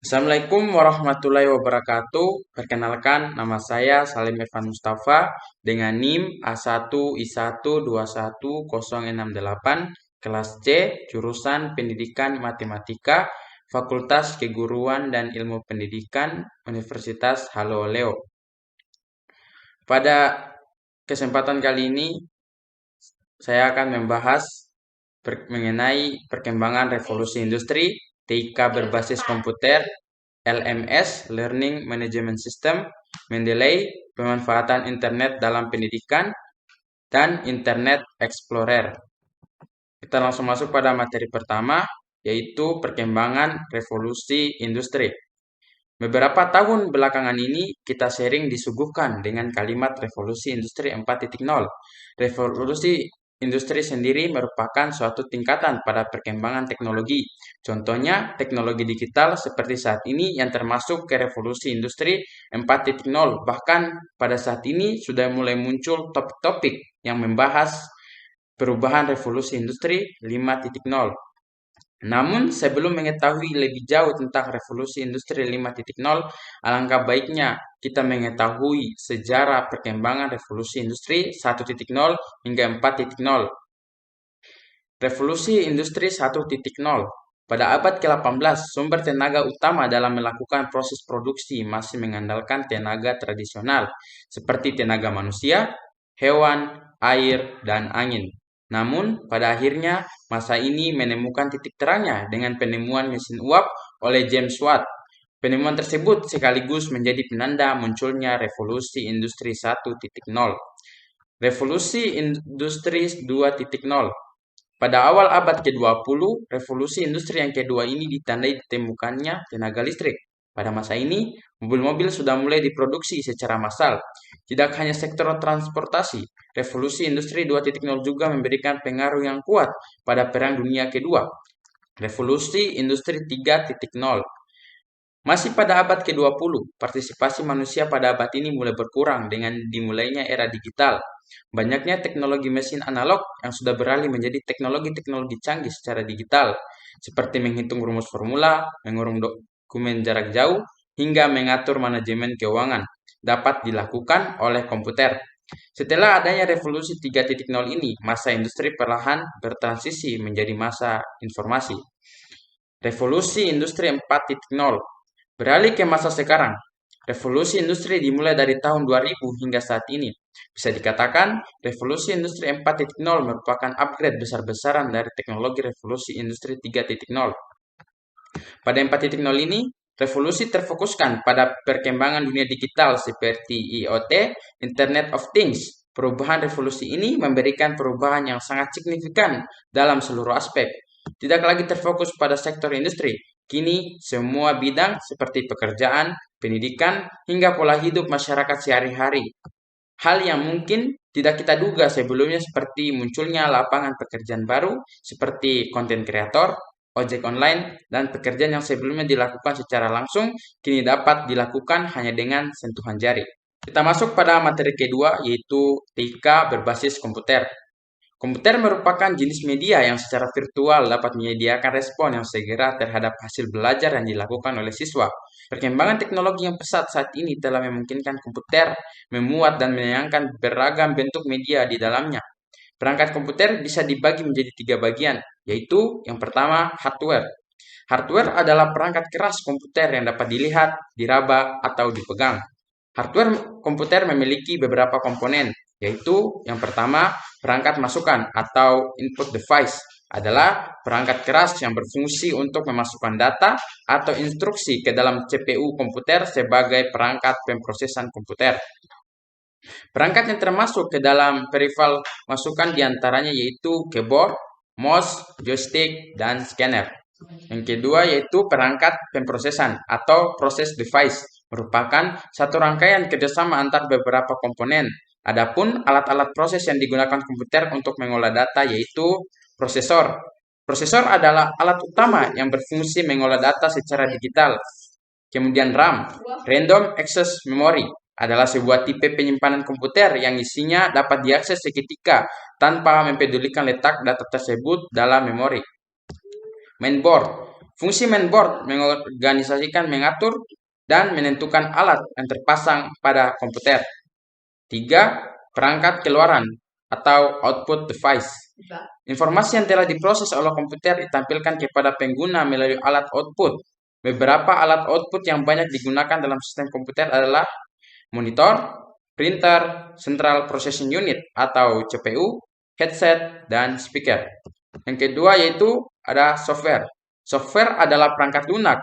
Assalamualaikum warahmatullahi wabarakatuh. Perkenalkan, nama saya Salim Evan Mustafa dengan NIM A1I1210068, kelas C, jurusan Pendidikan Matematika, Fakultas Keguruan dan Ilmu Pendidikan, Universitas Haloleo. Pada kesempatan kali ini, saya akan membahas mengenai perkembangan revolusi industri, TIK berbasis komputer, LMS, Learning Management System, Mendeley, pemanfaatan internet dalam pendidikan, dan Internet Explorer. Kita langsung masuk pada materi pertama, yaitu perkembangan revolusi industri. Beberapa tahun belakangan ini, kita sering disuguhkan dengan kalimat revolusi industri 4.0. Revolusi industri sendiri merupakan suatu tingkatan pada perkembangan teknologi. Contohnya, teknologi digital seperti saat ini yang termasuk ke revolusi industri 4.0. Bahkan pada saat ini sudah mulai muncul topik-topik yang membahas perubahan revolusi industri 5.0. Namun, sebelum mengetahui lebih jauh tentang revolusi industri 5.0, alangkah baiknya kita mengetahui sejarah perkembangan revolusi industri 1.0 hingga 4.0. Revolusi industri 1.0. Pada abad ke-18, sumber tenaga utama dalam melakukan proses produksi masih mengandalkan tenaga tradisional, seperti tenaga manusia, hewan, air, dan angin. Namun, pada akhirnya, masa ini menemukan titik terangnya dengan penemuan mesin uap oleh James Watt. Penemuan tersebut sekaligus menjadi penanda munculnya revolusi industri 1.0. Revolusi industri 2.0. Pada awal abad ke-20, revolusi industri yang kedua ini ditandai ditemukannya tenaga listrik. Pada masa ini, mobil-mobil sudah mulai diproduksi secara massal. Tidak hanya sektor transportasi, revolusi industri 2.0 juga memberikan pengaruh yang kuat pada Perang Dunia Kedua. Revolusi industri 3.0. Masih pada abad ke-20, partisipasi manusia pada abad ini mulai berkurang dengan dimulainya era digital. Banyaknya teknologi mesin analog yang sudah beralih menjadi teknologi-teknologi canggih secara digital, seperti menghitung rumus formula, mengurung dokumen jarak jauh, hingga mengatur manajemen keuangan, dapat dilakukan oleh komputer. Setelah adanya revolusi 3.0 ini, masa industri perlahan bertransisi menjadi masa informasi. Revolusi industri 4.0. Beralih ke masa sekarang, revolusi industri dimulai dari tahun 2000 hingga saat ini. Bisa dikatakan, revolusi industri 4.0 merupakan upgrade besar-besaran dari teknologi revolusi industri 3.0. Pada 4.0 ini, revolusi terfokuskan pada perkembangan dunia digital seperti IoT, Internet of Things. Perubahan revolusi ini memberikan perubahan yang sangat signifikan dalam seluruh aspek. Tidak lagi terfokus pada sektor industri. Kini, semua bidang seperti pekerjaan, pendidikan, hingga pola hidup masyarakat sehari-hari. Hal yang mungkin tidak kita duga sebelumnya seperti munculnya lapangan pekerjaan baru seperti konten kreator, ojek online, dan pekerjaan yang sebelumnya dilakukan secara langsung kini dapat dilakukan hanya dengan sentuhan jari. Kita masuk pada materi kedua yaitu TIK berbasis komputer. Komputer merupakan jenis media yang secara virtual dapat menyediakan respon yang segera terhadap hasil belajar yang dilakukan oleh siswa. Perkembangan teknologi yang pesat saat ini telah memungkinkan komputer memuat dan menyayangkan beragam bentuk media di dalamnya. Perangkat komputer bisa dibagi menjadi 3 bagian, yaitu yang pertama hardware. Hardware adalah perangkat keras komputer yang dapat dilihat, diraba, atau dipegang. Hardware komputer memiliki beberapa komponen, yaitu yang pertama perangkat masukan atau input device adalah perangkat keras yang berfungsi untuk memasukkan data atau instruksi ke dalam CPU komputer sebagai perangkat pemrosesan komputer. Perangkat yang termasuk ke dalam peripheral masukan diantaranya yaitu keyboard, mouse, joystick, dan scanner. Yang kedua yaitu perangkat pemrosesan atau process device, merupakan satu rangkaian kerjasama antar beberapa komponen. Adapun alat-alat proses yang digunakan komputer untuk mengolah data yaitu prosesor. Prosesor adalah alat utama yang berfungsi mengolah data secara digital. Kemudian RAM, Random Access Memory, adalah sebuah tipe penyimpanan komputer yang isinya dapat diakses seketika tanpa mempedulikan letak data tersebut dalam memori. Mainboard Fungsi mainboard mengorganisasikan, mengatur, dan menentukan alat yang terpasang pada komputer. 3. Perangkat keluaran atau output device. Informasi yang telah diproses oleh komputer ditampilkan kepada pengguna melalui alat output. Beberapa alat output yang banyak digunakan dalam sistem komputer adalah monitor, printer, central processing unit atau CPU, headset, dan speaker. Yang kedua yaitu ada software. Software adalah perangkat lunak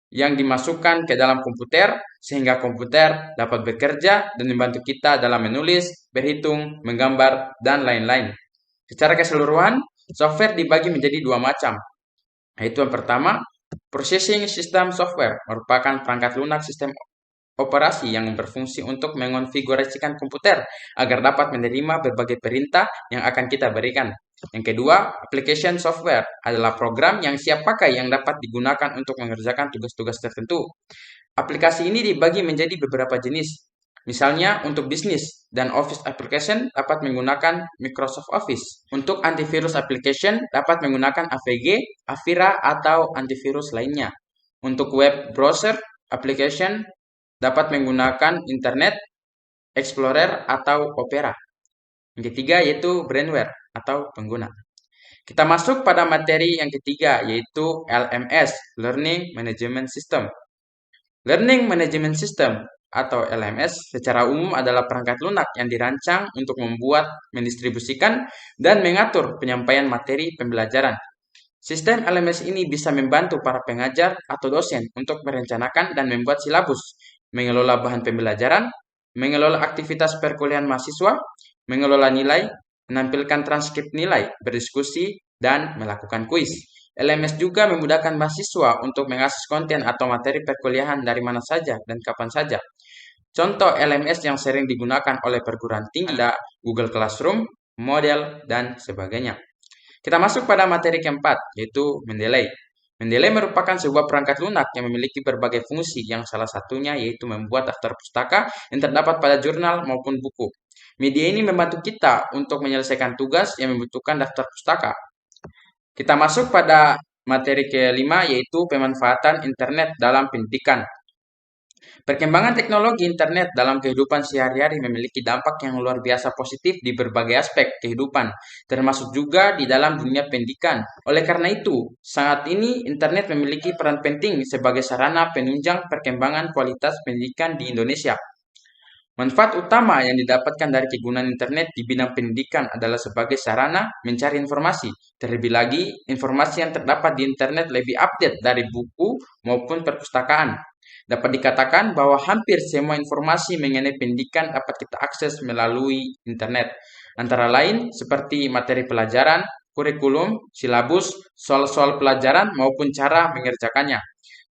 yang dimasukkan ke dalam komputer sehingga komputer dapat bekerja dan membantu kita dalam menulis, berhitung, menggambar, dan lain-lain. Secara keseluruhan, software dibagi menjadi dua macam, yaitu yang pertama, processing system software merupakan perangkat lunak sistem operasi yang berfungsi untuk mengonfigurasikan komputer agar dapat menerima berbagai perintah yang akan kita berikan. Yang kedua, application software adalah program yang siap pakai yang dapat digunakan untuk mengerjakan tugas-tugas tertentu. Aplikasi ini dibagi menjadi beberapa jenis. Misalnya untuk bisnis dan Office application dapat menggunakan Microsoft Office. Untuk antivirus application dapat menggunakan AVG, Avira, atau antivirus lainnya. Untuk web browser application dapat menggunakan Internet Explorer atau Opera. Yang ketiga yaitu brandware atau pengguna. Kita masuk pada materi yang ketiga yaitu LMS, Learning Management System. Learning Management System atau LMS secara umum adalah perangkat lunak yang dirancang untuk membuat, mendistribusikan, dan mengatur penyampaian materi pembelajaran. Sistem LMS ini bisa membantu para pengajar atau dosen untuk merencanakan dan membuat silabus, mengelola bahan pembelajaran, mengelola aktivitas perkuliahan mahasiswa, mengelola nilai, menampilkan transkrip nilai, berdiskusi, dan melakukan kuis. LMS juga memudahkan mahasiswa untuk mengakses konten atau materi perkuliahan dari mana saja dan kapan saja. Contoh LMS yang sering digunakan oleh perguruan tinggi ada Google Classroom, Moodle, dan sebagainya. Kita masuk pada materi keempat, yaitu Mendeley. Mendeley merupakan sebuah perangkat lunak yang memiliki berbagai fungsi, yang salah satunya yaitu membuat daftar pustaka yang terdapat pada jurnal maupun buku. Media ini membantu kita untuk menyelesaikan tugas yang membutuhkan daftar pustaka. Kita masuk pada materi kelima, yaitu pemanfaatan internet dalam pendidikan. Perkembangan teknologi internet dalam kehidupan sehari-hari memiliki dampak yang luar biasa positif di berbagai aspek kehidupan, termasuk juga di dalam dunia pendidikan. Oleh karena itu, saat ini internet memiliki peran penting sebagai sarana penunjang perkembangan kualitas pendidikan di Indonesia. Manfaat utama yang didapatkan dari kegunaan internet di bidang pendidikan adalah sebagai sarana mencari informasi. Terlebih lagi, informasi yang terdapat di internet lebih update dari buku maupun perpustakaan. Dapat dikatakan bahwa hampir semua informasi mengenai pendidikan dapat kita akses melalui internet. Antara lain seperti materi pelajaran, kurikulum, silabus, soal-soal pelajaran maupun cara mengerjakannya.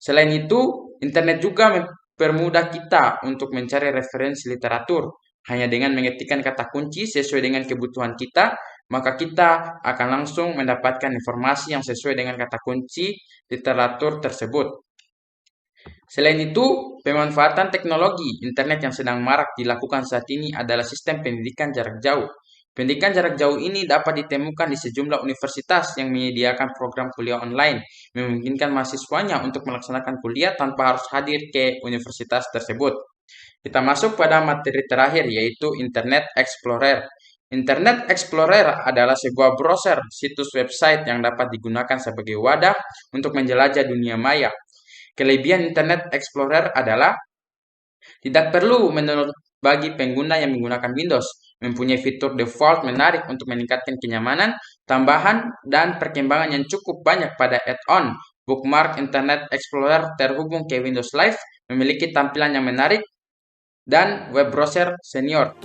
Selain itu, internet juga mempermudah kita untuk mencari referensi literatur. Hanya dengan mengetikkan kata kunci sesuai dengan kebutuhan kita, maka kita akan langsung mendapatkan informasi yang sesuai dengan kata kunci literatur tersebut. Selain itu, pemanfaatan teknologi internet yang sedang marak dilakukan saat ini adalah sistem pendidikan jarak jauh. Pendidikan jarak jauh ini dapat ditemukan di sejumlah universitas yang menyediakan program kuliah online, memungkinkan mahasiswanya untuk melaksanakan kuliah tanpa harus hadir ke universitas tersebut. Kita masuk pada materi terakhir, yaitu Internet Explorer. Internet Explorer adalah sebuah browser situs website yang dapat digunakan sebagai wadah untuk menjelajah dunia maya. Kelebihan Internet Explorer adalah tidak perlu mendownload bagi pengguna yang menggunakan Windows, mempunyai fitur default menarik untuk meningkatkan kenyamanan, tambahan, dan perkembangan yang cukup banyak pada add-on. Bookmark Internet Explorer terhubung ke Windows Live, memiliki tampilan yang menarik, dan web browser senior.